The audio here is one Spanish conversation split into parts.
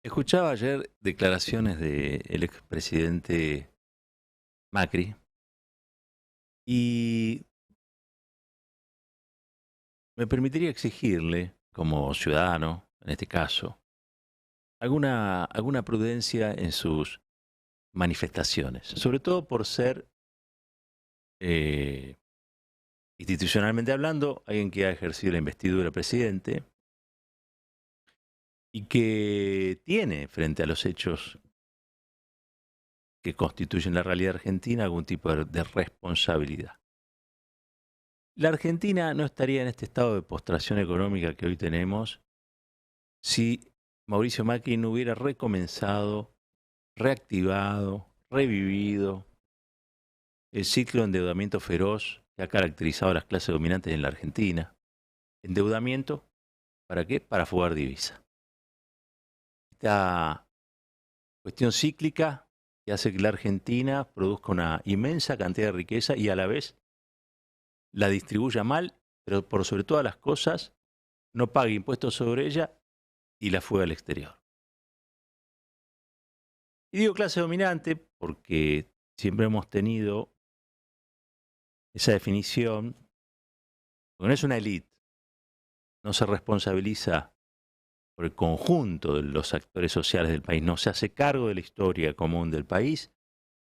Escuchaba ayer declaraciones del expresidente Macri y me permitiría exigirle, como ciudadano, en este caso, alguna prudencia en sus manifestaciones, sobre todo por ser, eh, institucionalmente hablando, alguien que ha ejercido la investidura de presidente y que tiene, frente a los hechos que constituyen la realidad argentina, algún tipo de responsabilidad. La Argentina no estaría en este estado de postración económica que hoy tenemos si Mauricio Macri no hubiera recomenzado, reactivado, revivido el ciclo de endeudamiento feroz que ha caracterizado a las clases dominantes en la Argentina. Endeudamiento, ¿para qué? Para fugar divisa. Esta cuestión cíclica que hace que la Argentina produzca una inmensa cantidad de riqueza y a la vez la distribuya mal, pero por sobre todas las cosas no pague impuestos sobre ella y la fuga al exterior. Y digo clase dominante porque siempre hemos tenido esa definición, porque no es una élite, no se responsabiliza por el conjunto de los actores sociales del país, no se hace cargo de la historia común del país,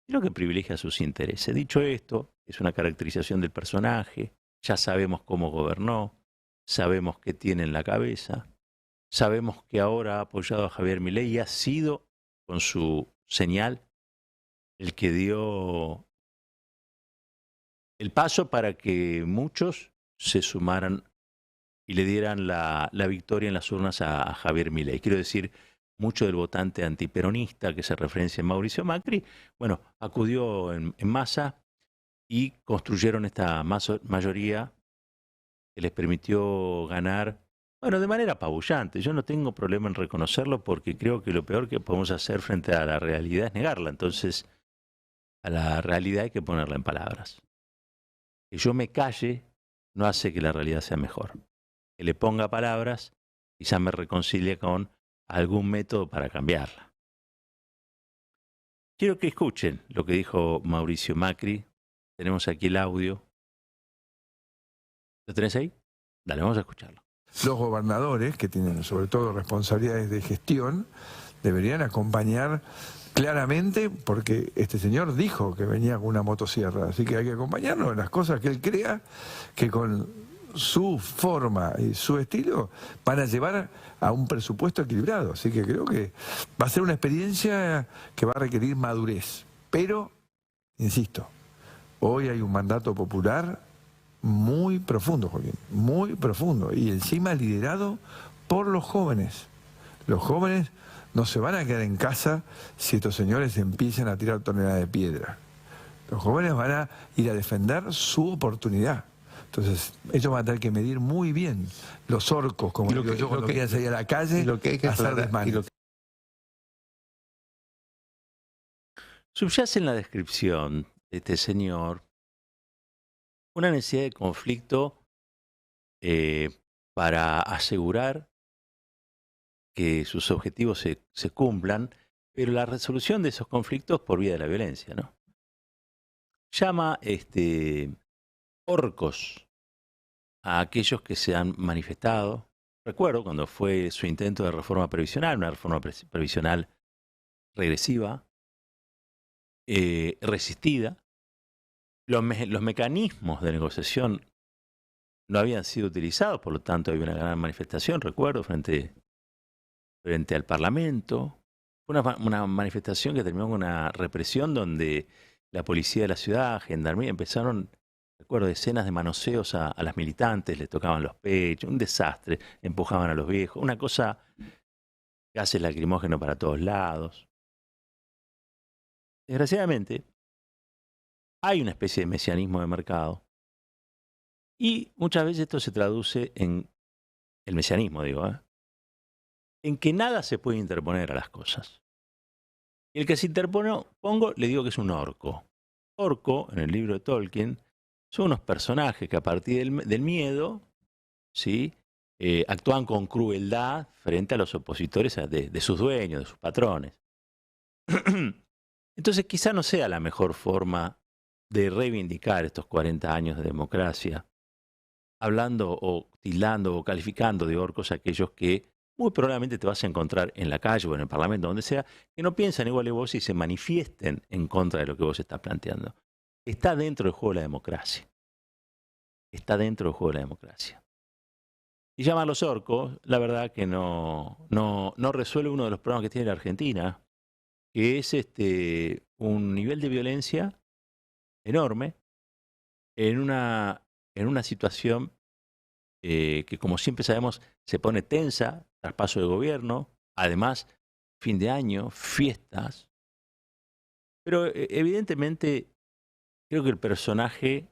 sino que privilegia sus intereses. Dicho esto, es una caracterización del personaje, ya sabemos cómo gobernó, sabemos qué tiene en la cabeza, sabemos que ahora ha apoyado a Javier Milei y ha sido, con su señal, el que dio el paso para que muchos se sumaran y le dieran la victoria en las urnas a Javier Milei. Quiero decir, mucho del votante antiperonista que se referencia en Mauricio Macri, bueno, acudió en masa y construyeron esta mayoría que les permitió ganar, bueno, de manera apabullante. Yo no tengo problema en reconocerlo porque creo que lo peor que podemos hacer frente a la realidad es negarla. Entonces, a la realidad hay que ponerla en palabras. Que yo me calle no hace que la realidad sea mejor. Que le ponga palabras quizá me reconcilie con algún método para cambiarla. Quiero que escuchen lo que dijo Mauricio Macri. Tenemos aquí el audio. ¿Lo tenés ahí? Dale, vamos a escucharlo. Los gobernadores, que tienen sobre todo responsabilidades de gestión, deberían acompañar claramente, porque este señor dijo que venía con una motosierra, así que hay que acompañarlo en las cosas que él crea que con su forma y su estilo van a llevar a un presupuesto equilibrado. Así que creo que va a ser una experiencia que va a requerir madurez. Pero, insisto, hoy hay un mandato popular muy profundo, Joaquín, muy profundo. Y encima liderado por los jóvenes. Los jóvenes no se van a quedar en casa si estos señores empiezan a tirar toneladas de piedra. Los jóvenes van a ir a defender su oportunidad. Entonces, ellos van a tener que medir muy bien los orcos, como digo yo, cuando quieran salir a la calle a hacer desmanes. Subyace en la descripción de este señor una necesidad de conflicto eh, para asegurar que sus objetivos se cumplan, pero la resolución de esos conflictos por vía de la violencia, ¿no? Llama orcos a aquellos que se han manifestado. Recuerdo cuando fue su intento de reforma previsional, una reforma previsional regresiva, resistida. Los mecanismos de negociación no habían sido utilizados, por lo tanto había una gran manifestación, recuerdo, frente al Parlamento. Fue una manifestación que terminó con una represión donde la policía de la ciudad, gendarmería, empezaron, recuerdo, escenas de manoseos a las militantes, les tocaban los pechos, un desastre, empujaban a los viejos, una cosa, gases lacrimógenos para todos lados. Desgraciadamente, hay una especie de mesianismo de mercado y muchas veces esto se traduce en el mesianismo, digo, en que nada se puede interponer a las cosas. Y el que se interpongo, le digo que es un orco. Orco, en el libro de Tolkien, son unos personajes que a partir del miedo, ¿sí? actúan con crueldad frente a los opositores de sus dueños, de sus patrones. Entonces quizá no sea la mejor forma de reivindicar estos 40 años de democracia, hablando o tildando o calificando de orcos a aquellos que muy probablemente te vas a encontrar en la calle o en el Parlamento, donde sea, que no piensan igual que vos y se manifiesten en contra de lo que vos estás planteando. Está dentro del juego de la democracia. Está dentro del juego de la democracia. Y llamarlos orcos, la verdad que no resuelve uno de los problemas que tiene la Argentina, que es un nivel de violencia enorme en una situación que, como siempre sabemos, se pone tensa, traspaso de gobierno, además, fin de año, fiestas. Pero evidentemente, creo que el personaje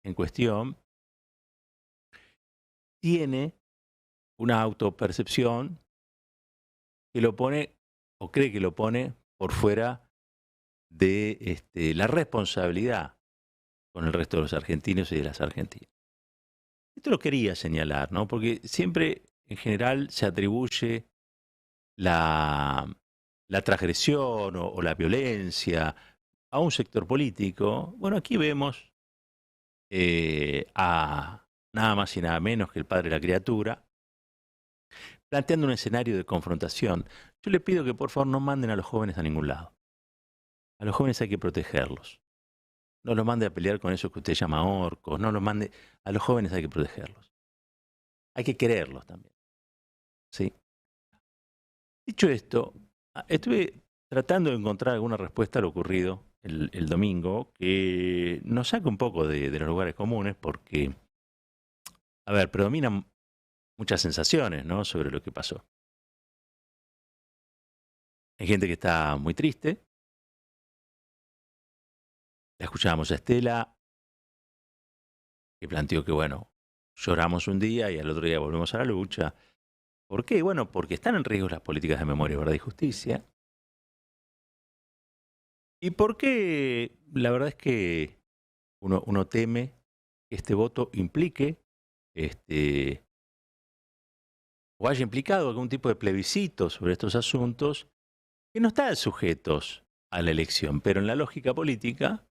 en cuestión tiene una autopercepción que lo pone, o cree que lo pone, por fuera de la responsabilidad con el resto de los argentinos y de las argentinas. Esto lo quería señalar, ¿no? Porque siempre, en general, se atribuye la transgresión o la violencia a un sector político. Bueno, aquí vemos a nada más y nada menos que el padre de la criatura, planteando un escenario de confrontación. Yo le pido que por favor no manden a los jóvenes a ningún lado. A los jóvenes hay que protegerlos. No los mande a pelear con eso que usted llama orcos. No los mande. A los jóvenes hay que protegerlos. Hay que quererlos también. ¿Sí? Dicho esto, estuve tratando de encontrar alguna respuesta a lo ocurrido el domingo que nos saca un poco de los lugares comunes porque, a ver, predominan muchas sensaciones, ¿no?, sobre lo que pasó. Hay gente que está muy triste. La escuchábamos a Estela, que planteó que, bueno, lloramos un día y al otro día volvemos a la lucha. ¿Por qué? Bueno, porque están en riesgo las políticas de memoria, verdad y justicia. ¿Y por qué? La verdad es que uno teme que este voto implique o haya implicado algún tipo de plebiscito sobre estos asuntos que no están sujetos a la elección, pero en la lógica política,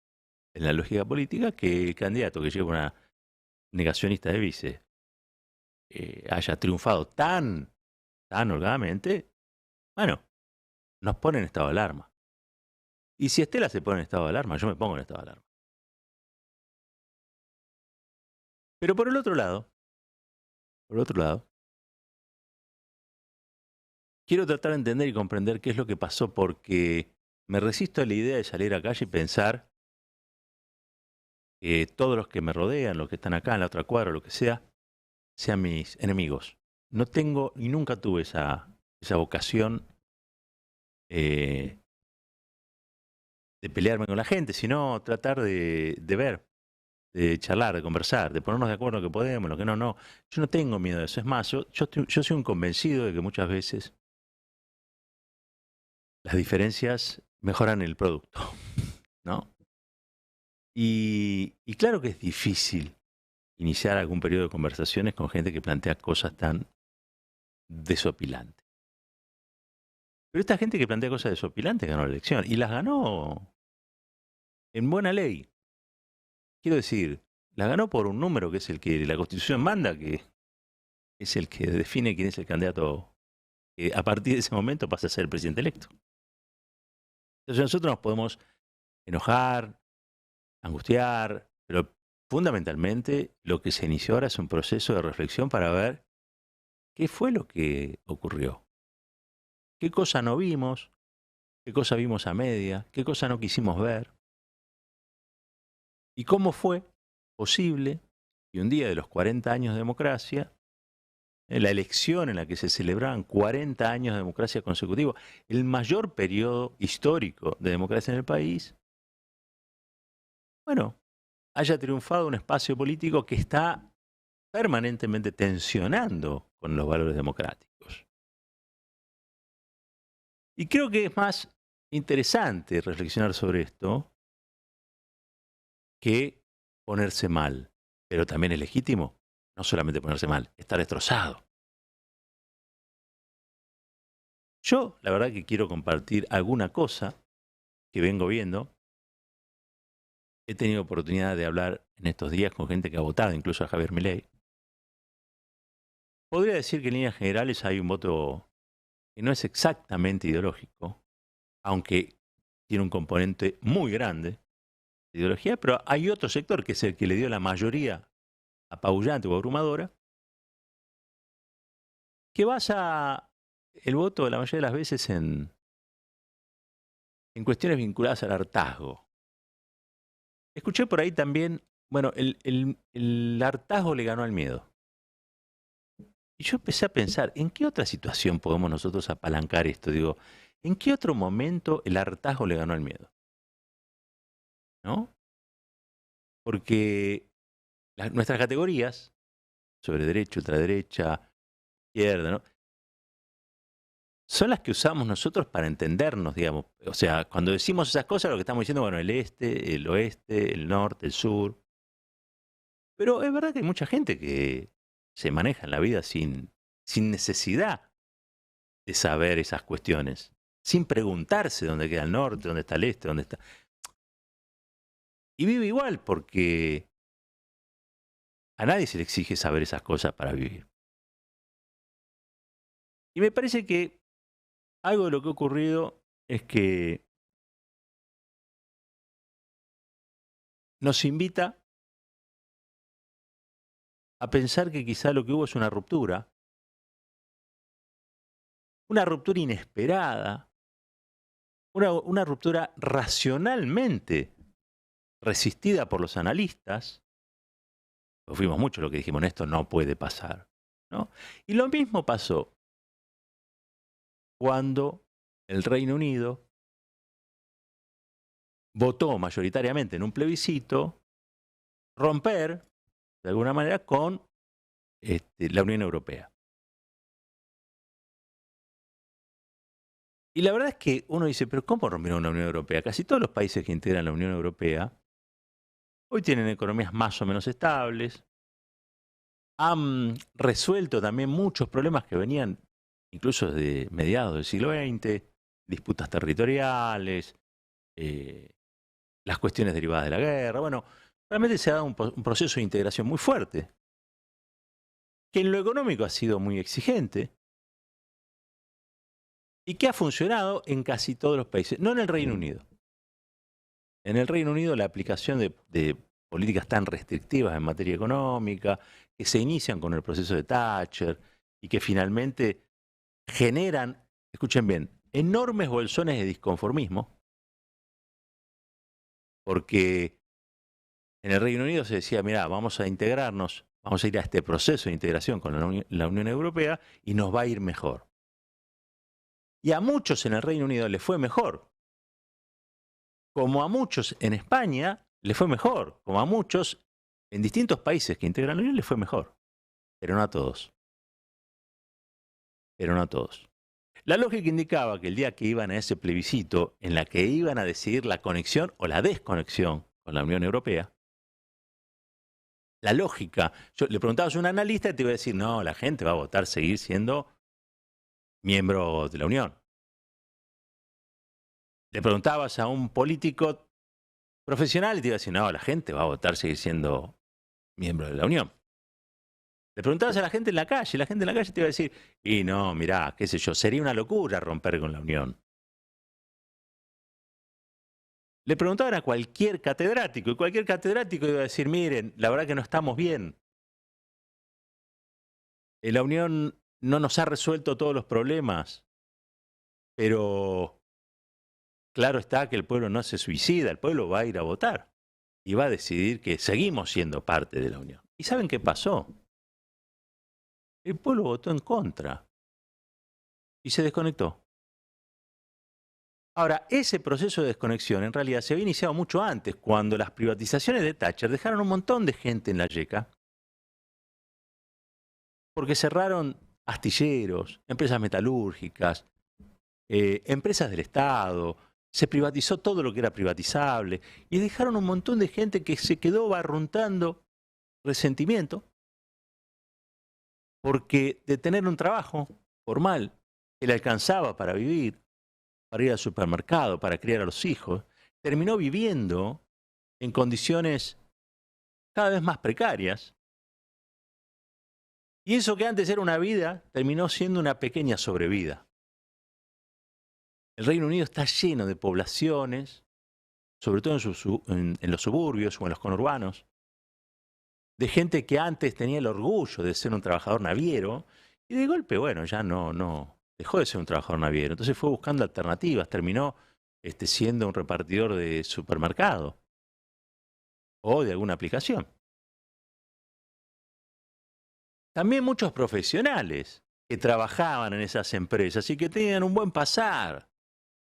que el candidato que lleva una negacionista de vice haya triunfado tan holgadamente, bueno, nos pone en estado de alarma. Y si Estela se pone en estado de alarma, yo me pongo en estado de alarma. Pero por el otro lado, quiero tratar de entender y comprender qué es lo que pasó, porque me resisto a la idea de salir a la calle y pensar que todos los que me rodean, los que están acá en la otra cuadra, lo que sea, sean mis enemigos. No tengo y nunca tuve esa vocación de pelearme con la gente, sino tratar de ver, de charlar, de conversar, de ponernos de acuerdo en lo que podemos, en lo que no, no. Yo no tengo miedo de eso. Es más, yo soy un convencido de que muchas veces las diferencias mejoran el producto, ¿no? Y claro que es difícil iniciar algún periodo de conversaciones con gente que plantea cosas tan desopilantes. Pero esta gente que plantea cosas desopilantes ganó la elección y las ganó en buena ley. Quiero decir, las ganó por un número que es el que la Constitución manda, que es el que define quién es el candidato que a partir de ese momento pasa a ser el presidente electo. Entonces nosotros nos podemos enojar, angustiar, pero fundamentalmente lo que se inició ahora es un proceso de reflexión para ver qué fue lo que ocurrió. ¿Qué cosa no vimos? ¿Qué cosa vimos a media? ¿Qué cosa no quisimos ver? ¿Y cómo fue posible que un día de los 40 años de democracia, en la elección en la que se celebraban 40 años de democracia consecutiva, el mayor periodo histórico de democracia en el país, bueno, haya triunfado un espacio político que está permanentemente tensionando con los valores democráticos? Y creo que es más interesante reflexionar sobre esto que ponerse mal. Pero también es legítimo no solamente ponerse mal, estar destrozado. Yo, la verdad que quiero compartir alguna cosa que vengo viendo. He tenido oportunidad de hablar en estos días con gente que ha votado, incluso a Javier Milei. Podría decir que en líneas generales hay un voto que no es exactamente ideológico, aunque tiene un componente muy grande de ideología, pero hay otro sector que es el que le dio la mayoría apabullante o abrumadora, que basa el voto la mayoría de las veces en cuestiones vinculadas al hartazgo. Escuché por ahí también, bueno, el hartazgo le ganó al miedo. Y yo empecé a pensar, ¿en qué otra situación podemos nosotros apalancar esto? Digo, ¿en qué otro momento el hartazgo le ganó al miedo? ¿No? Porque nuestras categorías, sobre derecha, ultraderecha, izquierda, ¿no? Son las que usamos nosotros para entendernos, digamos. O sea, cuando decimos esas cosas, lo que estamos diciendo, bueno, el este, el oeste, el norte, el sur. Pero es verdad que hay mucha gente que se maneja en la vida sin necesidad de saber esas cuestiones, sin preguntarse dónde queda el norte, dónde está el este, dónde está. Y vive igual porque a nadie se le exige saber esas cosas para vivir. Y me parece que algo de lo que ha ocurrido es que nos invita a pensar que quizá lo que hubo es una ruptura inesperada, una ruptura racionalmente resistida por los analistas. Fuimos mucho lo que dijimos, esto no puede pasar, ¿no? Y lo mismo pasó cuando el Reino Unido votó mayoritariamente en un plebiscito romper, de alguna manera, con la Unión Europea. Y la verdad es que uno dice, pero ¿cómo rompieron la Unión Europea? Casi todos los países que integran la Unión Europea hoy tienen economías más o menos estables, han resuelto también muchos problemas que venían incluso desde mediados del siglo XX, disputas territoriales, las cuestiones derivadas de la guerra. Bueno, realmente se ha dado un proceso de integración muy fuerte, que en lo económico ha sido muy exigente y que ha funcionado en casi todos los países, no en el Reino Unido. En el Reino Unido la aplicación de políticas tan restrictivas en materia económica, que se inician con el proceso de Thatcher y que finalmente generan, escuchen bien, enormes bolsones de disconformismo, porque en el Reino Unido se decía, mira, vamos a integrarnos, vamos a ir a este proceso de integración con la Unión Europea y nos va a ir mejor. Y a muchos en el Reino Unido les fue mejor, como a muchos en España les fue mejor, como a muchos en distintos países que integran la Unión les fue mejor, pero no a todos. Pero no a todos. La lógica indicaba que el día que iban a ese plebiscito, en la que iban a decidir la conexión o la desconexión con la Unión Europea, la lógica, yo le preguntabas a un analista y te iba a decir, no, la gente va a votar seguir siendo miembro de la Unión. Le preguntabas a un político profesional y te iba a decir, no, la gente va a votar seguir siendo miembro de la Unión. Le preguntabas a la gente en la calle, y la gente en la calle te iba a decir, y no, mirá, qué sé yo, sería una locura romper con la Unión. Le preguntaban a cualquier catedrático, y cualquier catedrático iba a decir, miren, la verdad que no estamos bien. La Unión no nos ha resuelto todos los problemas, pero claro está que el pueblo no se suicida, el pueblo va a ir a votar y va a decidir que seguimos siendo parte de la Unión. ¿Y saben qué pasó? El pueblo votó en contra y se desconectó. Ahora, ese proceso de desconexión en realidad se había iniciado mucho antes, cuando las privatizaciones de Thatcher dejaron un montón de gente en la yeca, porque cerraron astilleros, empresas metalúrgicas, empresas del Estado, se privatizó todo lo que era privatizable y dejaron un montón de gente que se quedó barruntando resentimiento porque de tener un trabajo formal que le alcanzaba para vivir, para ir al supermercado, para criar a los hijos, terminó viviendo en condiciones cada vez más precarias. Y eso que antes era una vida, terminó siendo una pequeña sobrevida. El Reino Unido está lleno de poblaciones, sobre todo en los suburbios o en los conurbanos, de gente que antes tenía el orgullo de ser un trabajador naviero y de golpe, bueno, ya no dejó de ser un trabajador naviero. Entonces fue buscando alternativas, terminó siendo un repartidor de supermercado o de alguna aplicación. También muchos profesionales que trabajaban en esas empresas y que tenían un buen pasar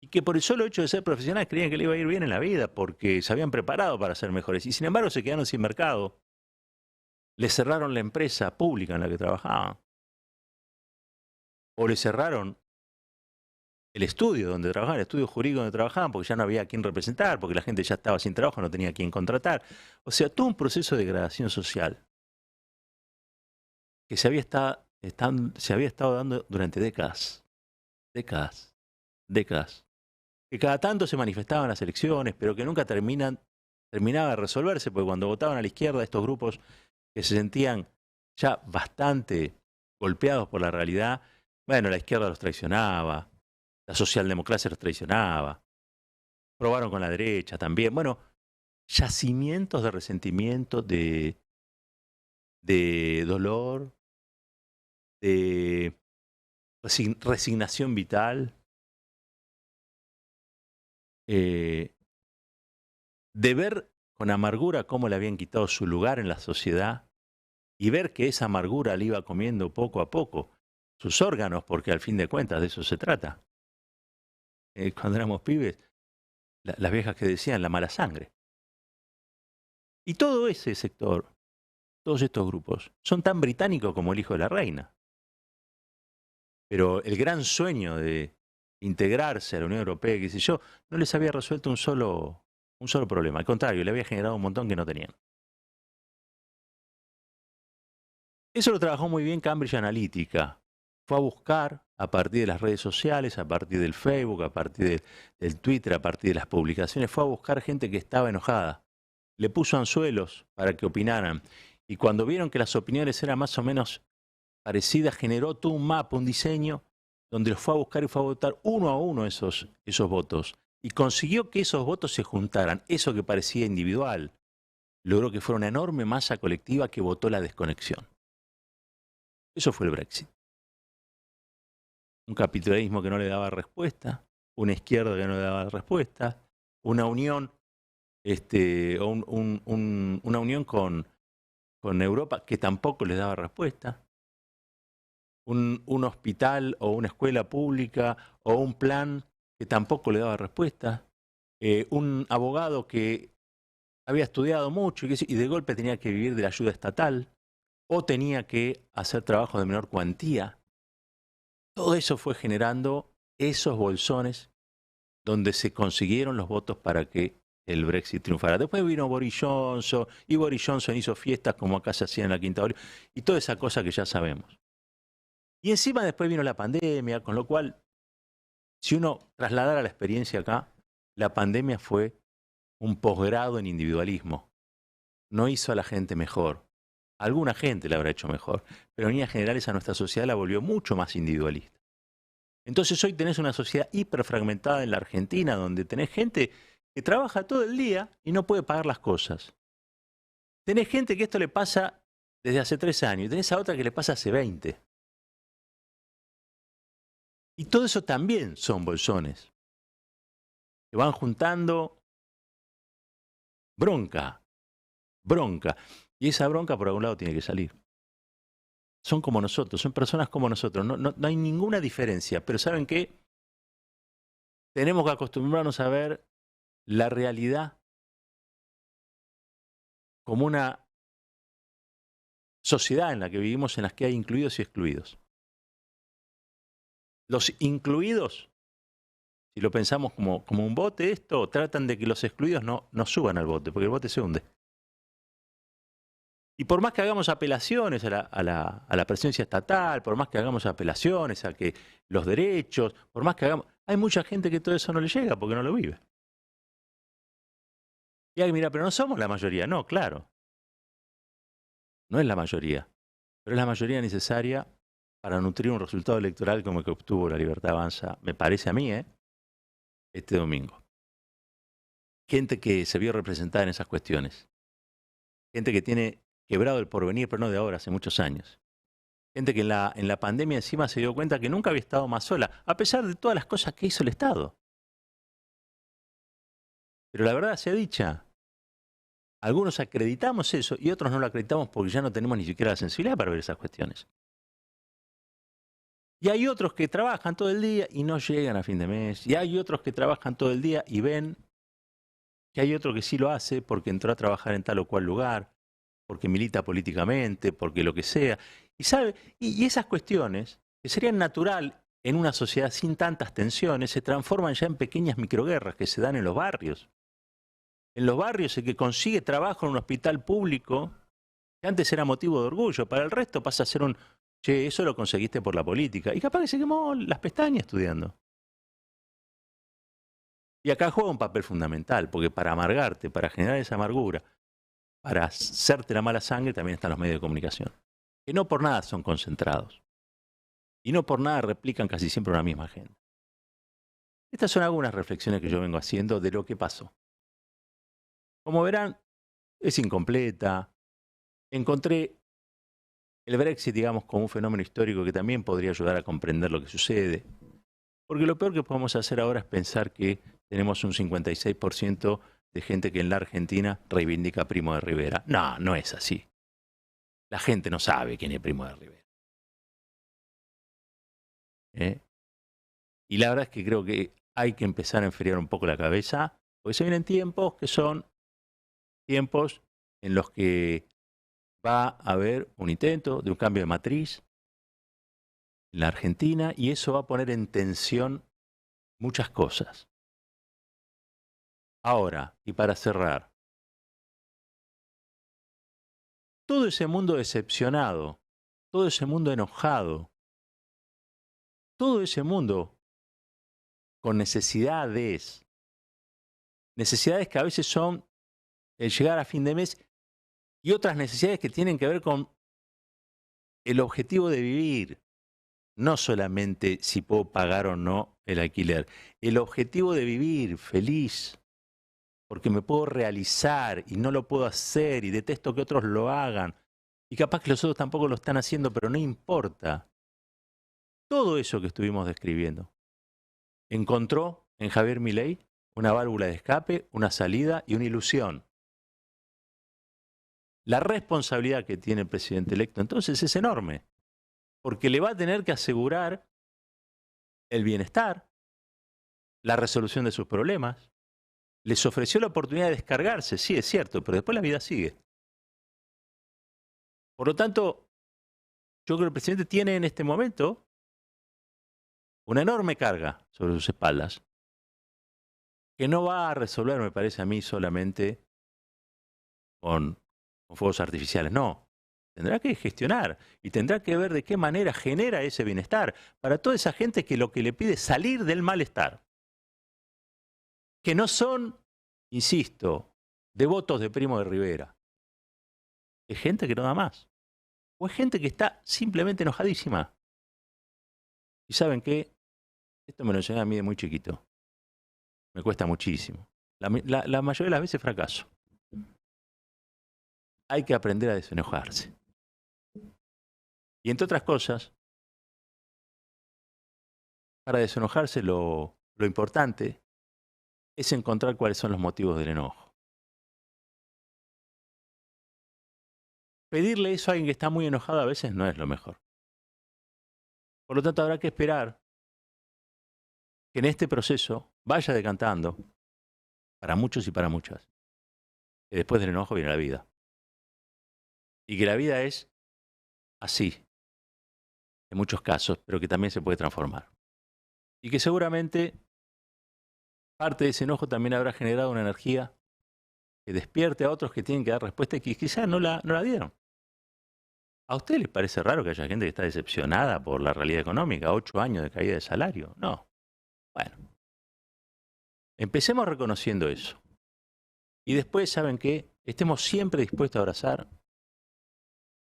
y que por el solo hecho de ser profesionales creían que le iba a ir bien en la vida porque se habían preparado para ser mejores y sin embargo se quedaron sin mercado. Les cerraron la empresa pública en la que trabajaban. O les cerraron el estudio donde trabajaban, el estudio jurídico donde trabajaban, porque ya no había a quien representar, porque la gente ya estaba sin trabajo, no tenía a quien contratar. O sea, todo un proceso de degradación social que se había estado dando durante décadas. Décadas. Que cada tanto se manifestaban las elecciones, pero que nunca terminaba de resolverse, porque cuando votaban a la izquierda, estos grupos que se sentían ya bastante golpeados por la realidad, bueno, la izquierda los traicionaba, la socialdemocracia los traicionaba, probaron con la derecha también. Bueno, yacimientos de resentimiento, de dolor, de resignación vital, de ver con amargura cómo le habían quitado su lugar en la sociedad y ver que esa amargura le iba comiendo poco a poco sus órganos, porque al fin de cuentas de eso se trata. Cuando éramos pibes, las viejas que decían la mala sangre. Y todo ese sector, todos estos grupos, son tan británicos como el hijo de la reina. Pero el gran sueño de integrarse a la Unión Europea, qué sé yo, no les había resuelto un solo problema. Al contrario, le había generado un montón que no tenían. Eso lo trabajó muy bien Cambridge Analytica. Fue a buscar a partir de las redes sociales, a partir del Facebook, a partir del Twitter, a partir de las publicaciones, fue a buscar gente que estaba enojada. Le puso anzuelos para que opinaran. Y cuando vieron que las opiniones eran más o menos parecidas, generó todo un mapa, un diseño, donde los fue a buscar y fue a votar uno a uno esos votos. Y consiguió que esos votos se juntaran. Eso que parecía individual, logró que fuera una enorme masa colectiva que votó la desconexión. Eso fue el Brexit. Un capitalismo que no le daba respuesta, una izquierda que no le daba respuesta, una unión, una unión con Europa que tampoco les daba respuesta, un hospital o una escuela pública o un plan que tampoco le daba respuesta, un abogado que había estudiado mucho y de golpe tenía que vivir de la ayuda estatal o tenía que hacer trabajo de menor cuantía. Todo eso fue generando esos bolsones donde se consiguieron los votos para que el Brexit triunfara. Después vino Boris Johnson, y Boris Johnson hizo fiestas como acá se hacía en la Quinta Olivia, y toda esa cosa que ya sabemos. Y encima después vino la pandemia, con lo cual, si uno trasladara la experiencia acá, la pandemia fue un posgrado en individualismo. No hizo a la gente mejor. Alguna gente la habrá hecho mejor, pero en líneas generales a nuestra sociedad la volvió mucho más individualista. Entonces hoy tenés una sociedad hiperfragmentada en la Argentina, donde tenés gente que trabaja todo el día y no puede pagar las cosas. Tenés gente que esto le pasa desde hace 3 años, y tenés a otra que le pasa hace 20. Y todo eso también son bolsones, que van juntando bronca. Y esa bronca por algún lado tiene que salir. Son como nosotros, son personas como nosotros, no hay ninguna diferencia, pero ¿saben qué? Tenemos que acostumbrarnos a ver la realidad como una sociedad en la que vivimos, en la que hay incluidos y excluidos. Los incluidos, si lo pensamos como un bote, tratan de que los excluidos no suban al bote, porque el bote se hunde. Y por más que hagamos apelaciones a la presencia estatal, por más que hagamos apelaciones a que los derechos, por más que hagamos... Hay mucha gente que todo eso no le llega porque no lo vive. Y alguien mira, pero no somos la mayoría. No, claro. No es la mayoría. Pero es la mayoría necesaria para nutrir un resultado electoral como el que obtuvo La Libertad Avanza, me parece a mí, este domingo. Gente que se vio representada en esas cuestiones. Gente que tiene quebrado el porvenir, pero no de ahora, hace muchos años. Gente que en la pandemia encima se dio cuenta que nunca había estado más sola, a pesar de todas las cosas que hizo el Estado. Pero la verdad sea dicha, algunos acreditamos eso y otros no lo acreditamos porque ya no tenemos ni siquiera la sensibilidad para ver esas cuestiones. Y hay otros que trabajan todo el día y no llegan a fin de mes. Y hay otros que trabajan todo el día y ven que hay otro que sí lo hace porque entró a trabajar en tal o cual lugar, porque milita políticamente, porque lo que sea. Y sabe, y esas cuestiones, que serían natural en una sociedad sin tantas tensiones, se transforman ya en pequeñas microguerras que se dan en los barrios. En los barrios el que consigue trabajo en un hospital público, que antes era motivo de orgullo, para el resto pasa a ser un, che, eso lo conseguiste por la política. Y capaz que se quemó las pestañas estudiando. Y acá juega un papel fundamental, porque para amargarte, para generar esa amargura, para hacerte la mala sangre, también están los medios de comunicación, que no por nada son concentrados. Y no por nada replican casi siempre una misma agenda. Estas son algunas reflexiones que yo vengo haciendo de lo que pasó. Como verán, es incompleta. Encontré el Brexit, digamos, como un fenómeno histórico que también podría ayudar a comprender lo que sucede. Porque lo peor que podemos hacer ahora es pensar que tenemos un 56% de gente que en la Argentina reivindica a Primo de Rivera. No, no es así. La gente no sabe quién es Primo de Rivera. Y la verdad es que creo que hay que empezar a enfriar un poco la cabeza, porque se vienen tiempos que son tiempos en los que va a haber un intento de un cambio de matriz en la Argentina y eso va a poner en tensión muchas cosas. Ahora, y para cerrar, todo ese mundo decepcionado, todo ese mundo enojado, todo ese mundo con necesidades que a veces son el llegar a fin de mes y otras necesidades que tienen que ver con el objetivo de vivir, no solamente si puedo pagar o no el alquiler, el objetivo de vivir feliz, porque me puedo realizar y no lo puedo hacer y detesto que otros lo hagan y capaz que los otros tampoco lo están haciendo, pero no importa. Todo eso que estuvimos describiendo encontró en Javier Milei una válvula de escape, una salida y una ilusión. La responsabilidad que tiene el presidente electo entonces es enorme, porque le va a tener que asegurar el bienestar, la resolución de sus problemas. Les ofreció la oportunidad de descargarse, sí, es cierto, pero después la vida sigue. Por lo tanto, yo creo que el presidente tiene en este momento una enorme carga sobre sus espaldas, que no va a resolver, me parece a mí, solamente con fuegos artificiales, no. Tendrá que gestionar y tendrá que ver de qué manera genera ese bienestar para toda esa gente que lo que le pide es salir del malestar. Que no son, insisto, devotos de Primo de Rivera. Es gente que no da más. O es gente que está simplemente enojadísima. Y ¿saben qué? Esto me lo enseñé a mí de muy chiquito. Me cuesta muchísimo. La mayoría de las veces fracaso. Hay que aprender a desenojarse. Y entre otras cosas, para desenojarse lo importante es encontrar cuáles son los motivos del enojo. Pedirle eso a alguien que está muy enojado a veces no es lo mejor. Por lo tanto, habrá que esperar que en este proceso vaya decantando, para muchos y para muchas, que después del enojo viene la vida. Y que la vida es así, en muchos casos, pero que también se puede transformar. Y que seguramente parte de ese enojo también habrá generado una energía que despierte a otros que tienen que dar respuesta y que quizás no la dieron. ¿A ustedes les parece raro que haya gente que está decepcionada por la realidad económica? 8 años de caída de salario. No. Bueno. Empecemos reconociendo eso. Y después, ¿saben qué? Estemos siempre dispuestos a abrazar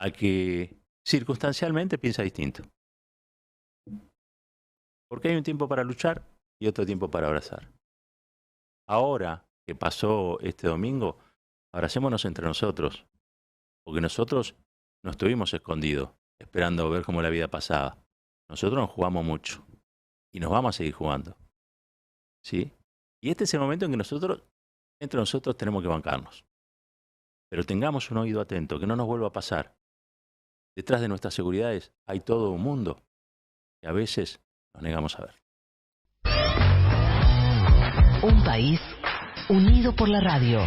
al que circunstancialmente piensa distinto. Porque hay un tiempo para luchar y otro tiempo para abrazar. Ahora que pasó este domingo, abracémonos entre nosotros. Porque nosotros no estuvimos escondidos, esperando ver cómo la vida pasaba. Nosotros nos jugamos mucho. Y nos vamos a seguir jugando. ¿Sí? Y este es el momento en que entre nosotros tenemos que bancarnos. Pero tengamos un oído atento, que no nos vuelva a pasar. Detrás de nuestras seguridades hay todo un mundo que a veces nos negamos a ver. Un país unido por la radio.